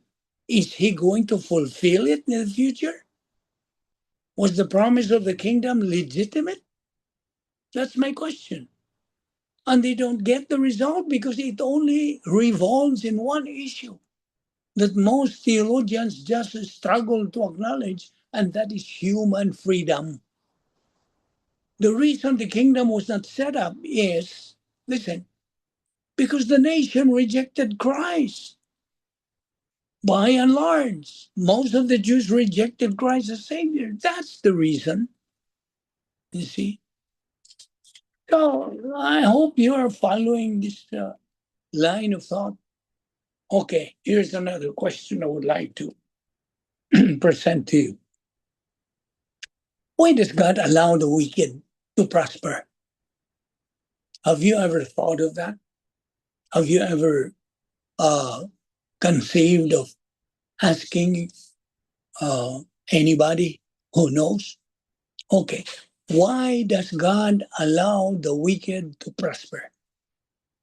is he going to fulfill it in the future? Was the promise of the kingdom legitimate? That's my question. And they don't get the result because it only revolves in one issue that most theologians just struggle to acknowledge, and that is human freedom. The reason the kingdom was not set up is, listen, because the nation rejected Christ. By and large, most of the Jews rejected Christ as Savior. That's the reason, you see. So I hope you are following this line of thought. Okay, here's another question I would like to present to you. Why does God allow the wicked to prosper? Have you ever thought of that? Have you ever conceived of asking anybody who knows? Okay, why does God allow the wicked to prosper?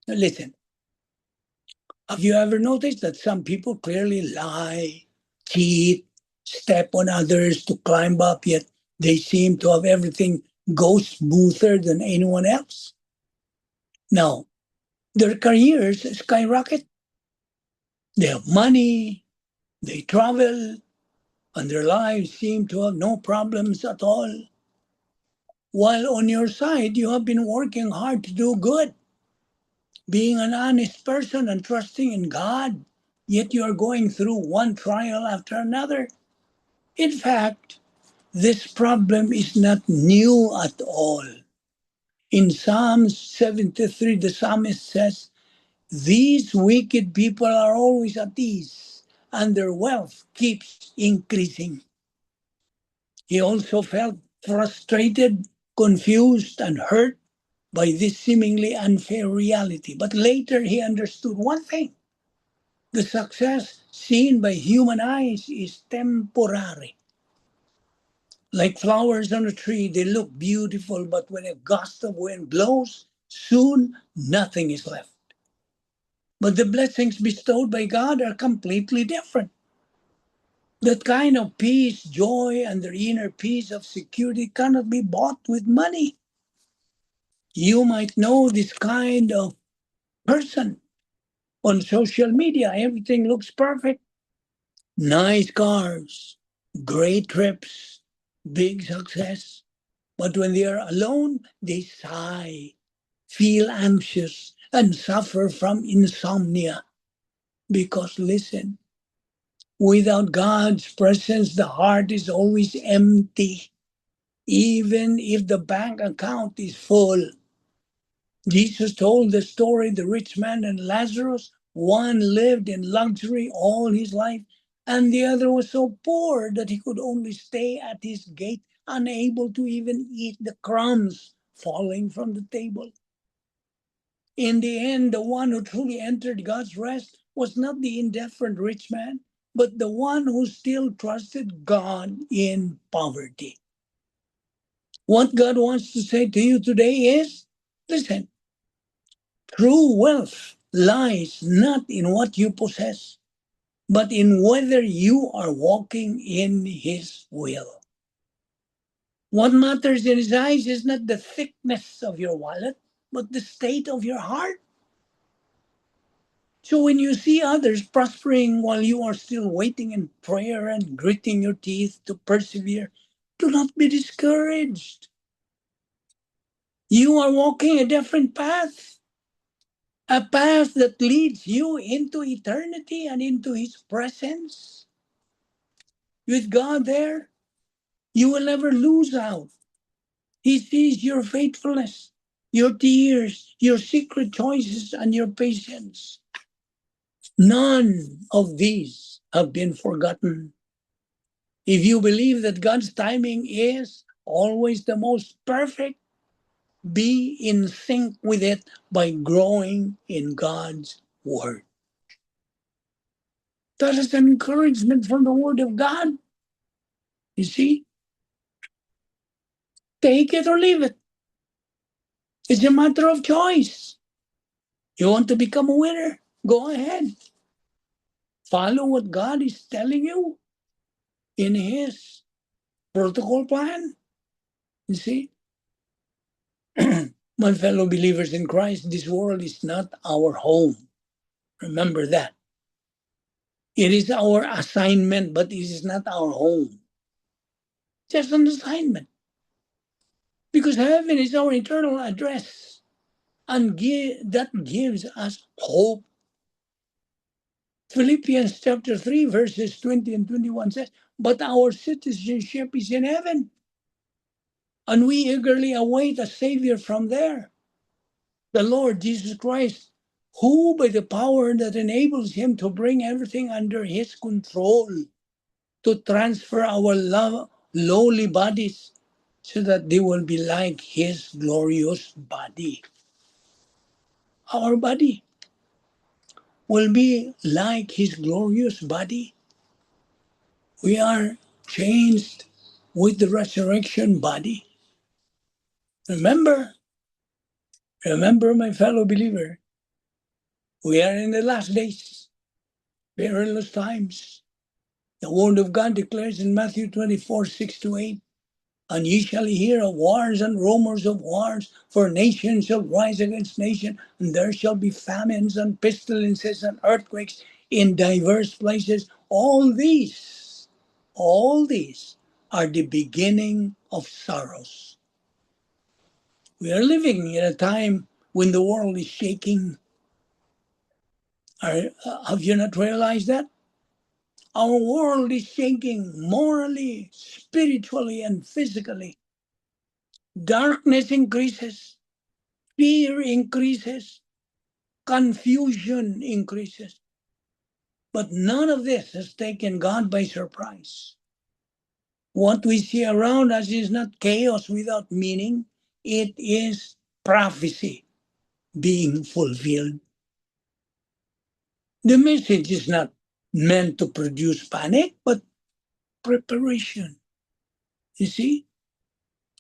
Now listen, have you ever noticed that some people clearly lie, cheat, step on others to climb up, yet they seem to have everything go smoother than anyone else? Now, their careers skyrocket. They have money, they travel, and their lives seem to have no problems at all. While on your side, you have been working hard to do good, being an honest person and trusting in God, yet you are going through one trial after another. In fact, this problem is not new at all. In Psalm 73, the psalmist says, these wicked people are always at ease, and their wealth keeps increasing. He also felt frustrated, confused, and hurt by this seemingly unfair reality. But later he understood one thing. The success seen by human eyes is temporary. Like flowers on a tree, they look beautiful, but when a gust of wind blows, soon nothing is left. But the blessings bestowed by God are completely different. That kind of peace, joy, and the inner peace of security cannot be bought with money. You might know this kind of person on social media. Everything looks perfect. Nice cars, great trips, big success. But when they are alone, they sigh, feel anxious, and suffer from insomnia. Because listen, without God's presence, the heart is always empty, even if the bank account is full. Jesus told the story, the rich man and Lazarus. One lived in luxury all his life, and the other was so poor that he could only stay at his gate unable to even eat the crumbs falling from the table. In the end, the one who truly entered God's rest was not the indifferent rich man, but the one who still trusted God in poverty. What God wants to say to you today is, listen, true wealth lies not in what you possess, but in whether you are walking in His will. What matters in His eyes is not the thickness of your wallet, but the state of your heart. So when you see others prospering while you are still waiting in prayer and gritting your teeth to persevere, do not be discouraged. You are walking a different path, a path that leads you into eternity and into His presence. With God there, you will never lose out. He sees your faithfulness, your tears, your secret choices, and your patience. None of these have been forgotten. If you believe that God's timing is always the most perfect, be in sync with it by growing in God's Word. That is an encouragement from the Word of God. You see? Take it or leave it. It's a matter of choice. You want to become a winner? Go ahead. Follow what God is telling you in His protocol plan. You see? My fellow believers in Christ, this world is not our home. Remember that. It is our assignment, but it is not our home. Just an assignment. Because heaven is our eternal address. And that gives us hope. Philippians chapter 3, verses 20 and 21 says, but our citizenship is in heaven. And we eagerly await a Savior from there, the Lord Jesus Christ, who by the power that enables Him to bring everything under His control, to transfer our lowly bodies so that they will be like His glorious body. Our body will be like His glorious body. We are changed with the resurrection body. Remember, my fellow believer, we are in the last days, perilous times. The word of God declares in Matthew 24, 6-8, and ye shall hear of wars and rumors of wars, for nation shall rise against nation, and there shall be famines and pestilences and earthquakes in diverse places. All these are the beginning of sorrows. We are living in a time when the world is shaking. Have you not realized that? Our world is shaking morally, spiritually, and physically. Darkness increases, fear increases, confusion increases. But none of this has taken God by surprise. What we see around us is not chaos without meaning, it is prophecy being fulfilled. The message is not meant to produce panic, but preparation. You see?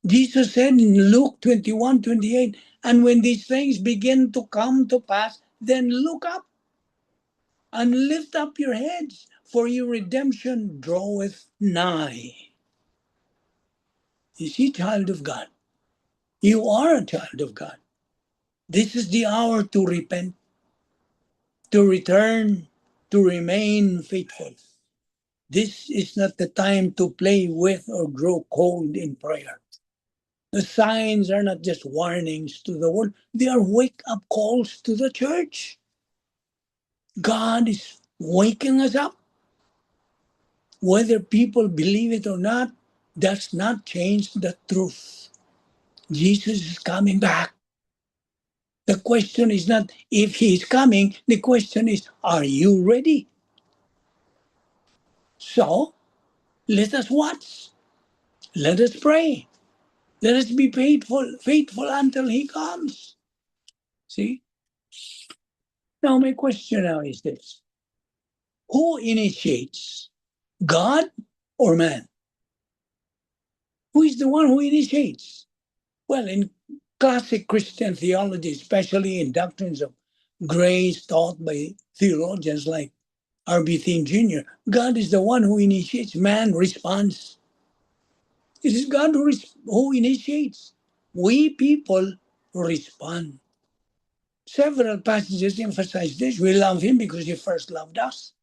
Jesus said in Luke 21:28, and when these things begin to come to pass, then look up and lift up your heads, for your redemption draweth nigh. You see, child of God, you are a child of God. This is the hour to repent, to return, to remain faithful. This is not the time to play with or grow cold in prayer. The signs are not just warnings to the world, they are wake-up calls to the church. God is waking us up. Whether people believe it or not, does not change the truth. Jesus is coming back. The question is not if He is coming, the question is, are you ready? So, let us watch. Let us pray. Let us be faithful until he comes. See? Now my question now is this. Who initiates? God or man? Who is the one who initiates? Well, in classic Christian theology, especially in doctrines of grace taught by theologians like R.B. Thien Jr., God is the one who initiates. Man responds. It is God who initiates. We people respond. Several passages emphasize this. We love him because he first loved us.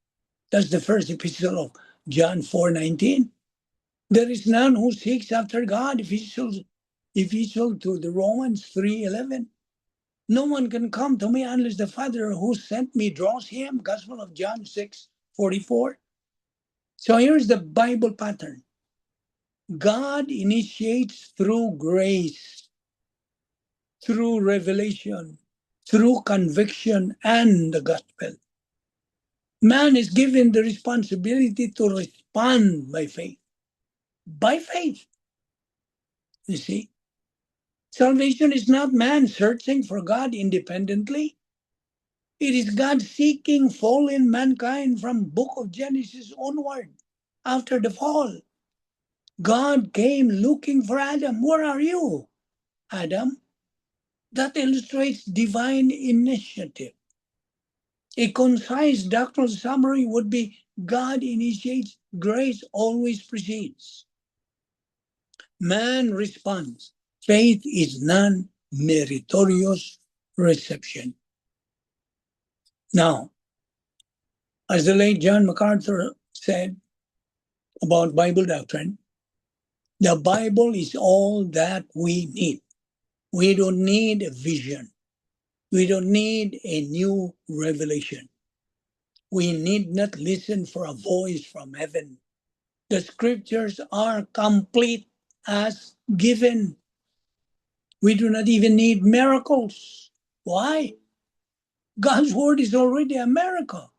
That's the first epistle of John 4:19. There is none who seeks after God, epistle to the Romans 3:11. No one can come to me unless the Father who sent me draws him, Gospel of John 6:44. So here's the Bible pattern. God initiates through grace, through revelation, through conviction and the gospel. Man is given the responsibility to respond by faith. By faith. You see? Salvation is not man searching for God independently. It is God seeking fallen mankind from book of Genesis onward. After the fall, God came looking for Adam. Where are you, Adam? That illustrates divine initiative. A concise doctrinal summary would be God initiates, grace always precedes. Man responds. Faith is non-meritorious reception. Now, as the late John MacArthur said about Bible doctrine, the Bible is all that we need. We don't need a vision. We don't need a new revelation. We need not listen for a voice from heaven. The scriptures are complete as given. We do not even need miracles. Why? God's word is already a miracle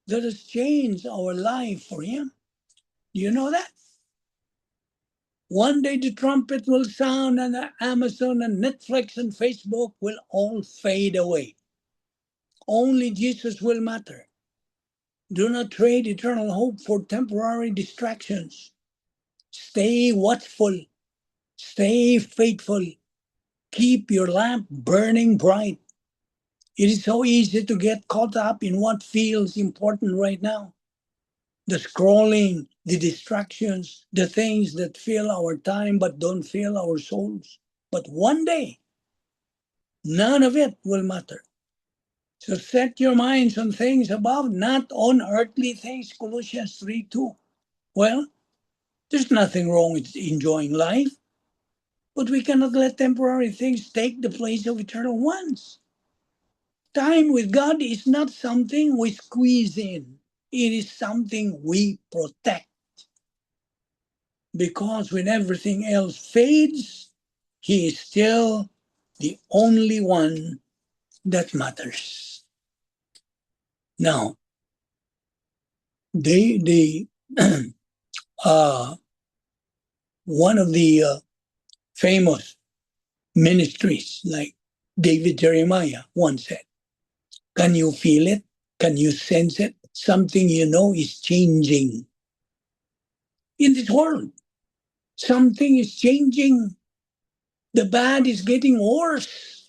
that has changed our life for him. Do you know that? One day the trumpet will sound and Amazon and Netflix and Facebook will all fade away. Only Jesus will matter. Do not trade eternal hope for temporary distractions. Stay watchful. Stay faithful. Keep your lamp burning bright. It is so easy to get caught up in what feels important right now. The scrolling, the distractions, the things that fill our time but don't fill our souls. But one day, none of it will matter. So set your minds on things above, not on earthly things, Colossians 3:2. Well, there's nothing wrong with enjoying life, but we cannot let temporary things take the place of eternal ones. Time with God is not something we squeeze in. It is something we protect. Because when everything else fades, he is still the only one that matters. Now, one of the famous ministries, like David Jeremiah once said, can you feel it? Can you sense it? Something you know is changing in this world. Something is changing. The bad is getting worse.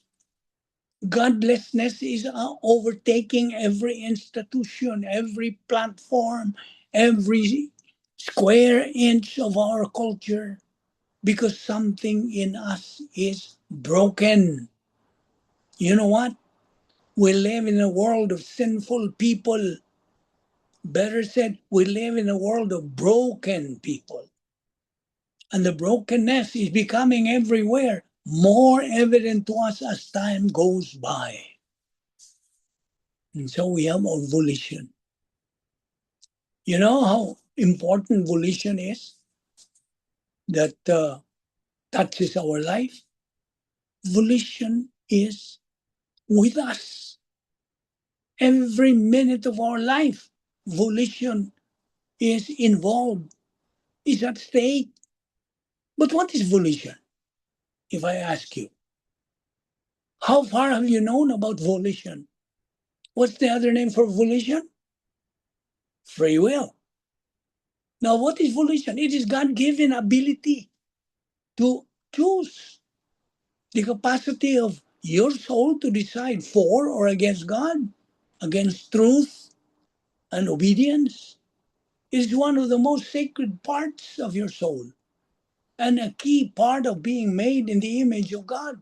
Godlessness is overtaking every institution, every platform, every square inch of our culture, because something in us is broken. You know what? We live in a world of sinful people. Better said, we live in a world of broken people. And the brokenness is becoming everywhere, more evident to us as time goes by. And so we have our volition. You know how important volition is that touches our life? Volition is with us. Every minute of our life, volition is involved, is at stake. But what is volition? If I ask you, how far have you known about volition? What's the other name for volition? Free will. Now, what is volition? It is God-given ability to choose, the capacity of your soul to decide for or against God, against truth and obedience. It is one of the most sacred parts of your soul and a key part of being made in the image of God.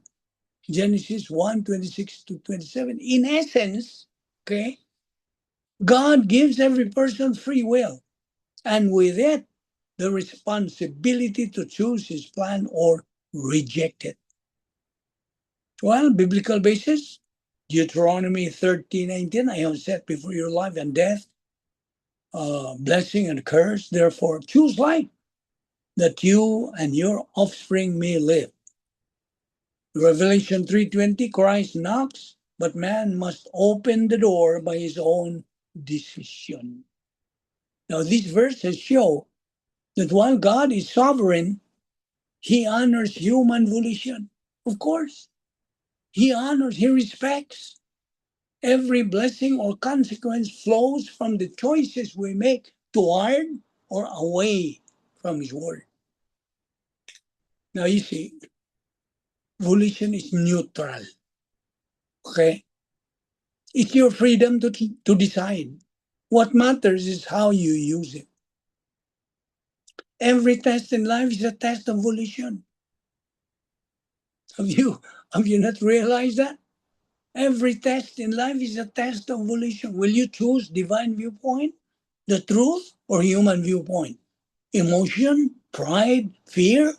Genesis 1:26-27. In essence, okay, God gives every person free will, and with it, the responsibility to choose his plan or reject it. Well, biblical basis, Deuteronomy 13:19, I have set before you life and death, blessing and curse. Therefore, choose life, that you and your offspring may live. Revelation 3:20, Christ knocks, but man must open the door by his own decision. Now, these verses show that while God is sovereign, he honors human volition. Of course, he honors, he respects. Every blessing or consequence flows from the choices we make toward or away from his word. Now, you see, volition is neutral. Okay? It's your freedom to decide. What matters is how you use it. Every test in life is a test of volition. Have you not realized that? Every test in life is a test of volition. Will you choose divine viewpoint, the truth, or human viewpoint? Emotion, pride, fear?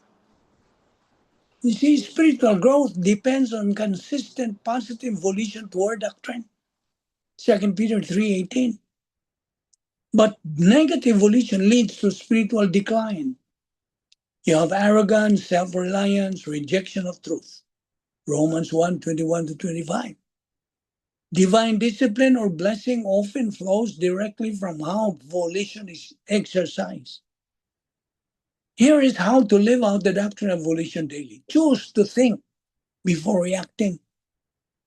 You see, spiritual growth depends on consistent positive volition toward doctrine. 2 Peter 3:18. But negative volition leads to spiritual decline. You have arrogance, self-reliance, rejection of truth. Romans 1:21-25. Divine discipline or blessing often flows directly from how volition is exercised. Here is how to live out the doctrine of volition daily. Choose to think before reacting.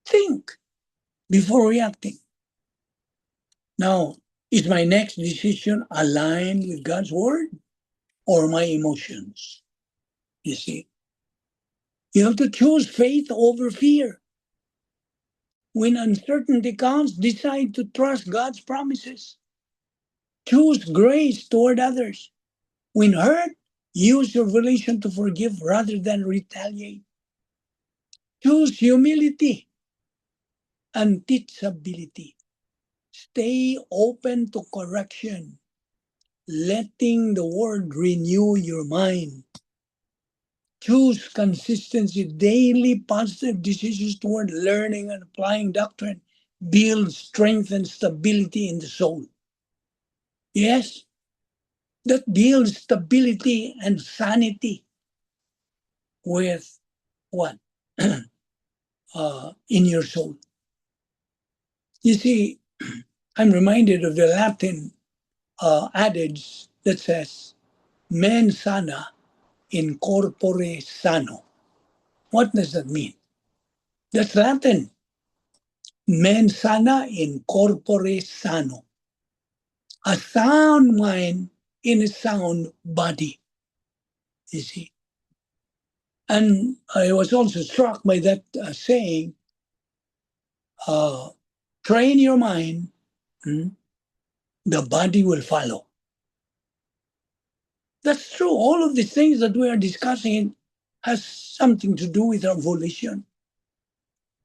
Think before reacting. Now, is my next decision aligned with God's word or my emotions? You see, you have to choose faith over fear. When uncertainty comes, decide to trust God's promises. Choose grace toward others. When hurt, use your volition to forgive rather than retaliate. Choose humility and teachability. Stay open to correction, letting the word renew your mind. Choose consistency, daily positive decisions toward learning and applying doctrine. Build strength and stability in the soul. Yes, that builds stability and sanity with what? In your soul. You see, I'm reminded of the Latin adage that says, mens sana in corpore sano. What does that mean? That's Latin. Mens sana in corpore sano. A sound mind in a sound body. You see. And I was also struck by that saying, train your mind, the body will follow. That's true. All of the things that we are discussing has something to do with our volition.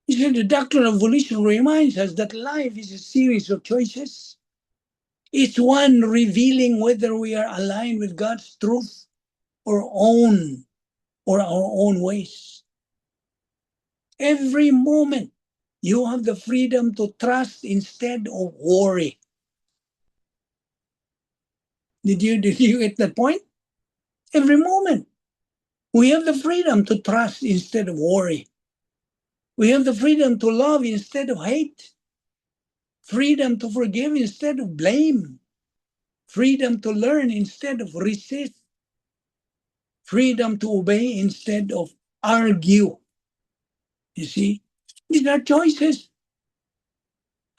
You see, the doctrine of volition reminds us that life is a series of choices. Each one revealing whether we are aligned with God's truth or our own ways. Every moment, you have the freedom to trust instead of worry. Did you get that point? Every moment, we have the freedom to trust instead of worry. We have the freedom to love instead of hate. Freedom to forgive instead of blame. Freedom to learn instead of resist. freedom to obey instead of argue. You see, these are choices.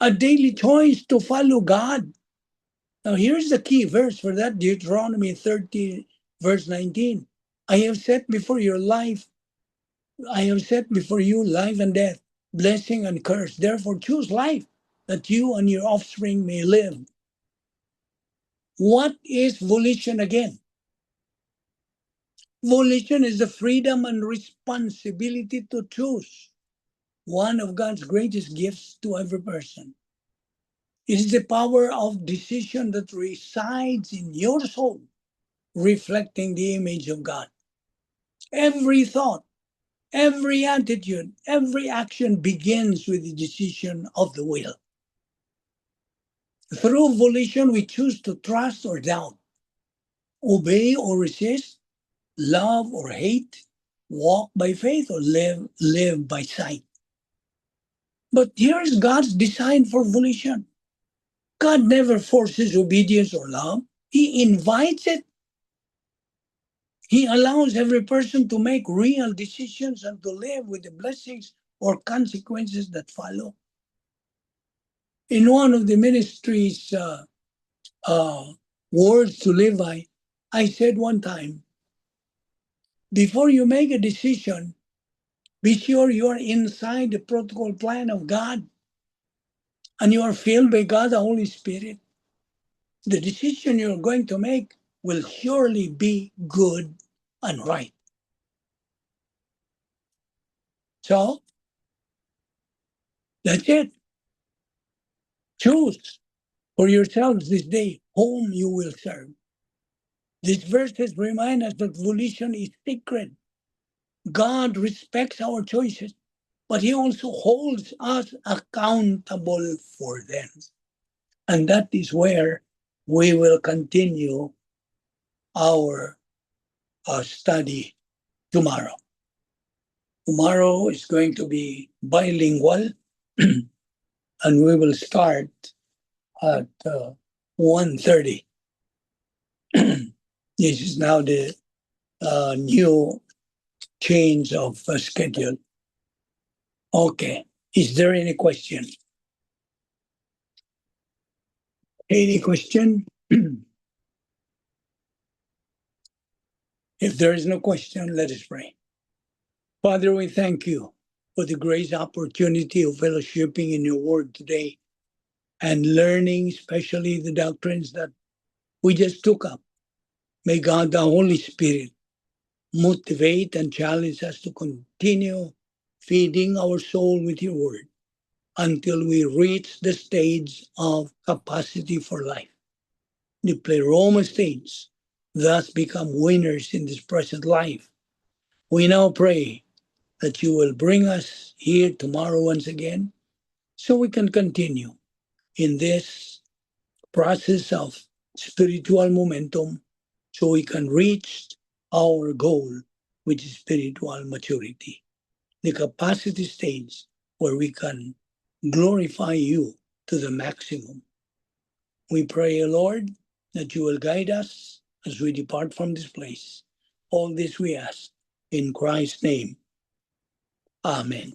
A daily choice to follow God. Now, here's the key verse for that, Deuteronomy 30, verse 19. I have set before you life and death, blessing and curse. Therefore, choose life, that you and your offspring may live. What is volition again? Volition is the freedom and responsibility to choose, one of God's greatest gifts to every person. It is the power of decision that resides in your soul, reflecting the image of God. Every thought, every attitude, every action begins with the decision of the will. Through volition, we choose to trust or doubt, obey or resist, love or hate, walk by faith or live by sight. But here's God's design for volition. God never forces obedience or love. He invites it. He allows every person to make real decisions and to live with the blessings or consequences that follow. In one of the ministry's words to Levi, I said one time, before you make a decision, be sure you are inside the protocol plan of God and you are filled by God, the Holy Spirit. The decision you're going to make will surely be good and right. So, that's it. Choose for yourselves this day whom you will serve. These verses remind us that volition is sacred. God respects our choices, but He also holds us accountable for them. And that is where we will continue our study tomorrow. Tomorrow is going to be bilingual, and we will start at 1:30. This is now the new change of schedule. Okay. Is there any question? Any question? If there is no question, let us pray. Father, we thank you for the great opportunity of fellowshipping in your word today and learning, especially the doctrines that we just took up. May God, the Holy Spirit, motivate and challenge us to continue feeding our soul with your word until we reach the stage of capacity for life, the pleroma stage, thus become winners in this present life. We now pray that you will bring us here tomorrow once again so we can continue in this process of spiritual momentum so we can reach our goal, which is spiritual maturity, the capacity stage where we can glorify you to the maximum. We pray, Lord, that you will guide us as we depart from this place. All this we ask in Christ's name. Amen.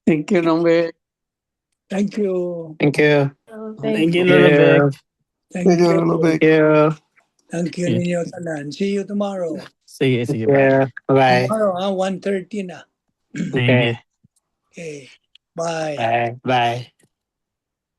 Thank you, Nong Vic. Thank you. Thank you. Thank you. Lolo Vic. Thank you. Lolo Vic. Thank you. Thank you ninyo tanan. See you tomorrow. Sige, sige. Bye. Bye. Tomorrow, 1:30 na. Sige. Okay. Bye. Bye. Bye.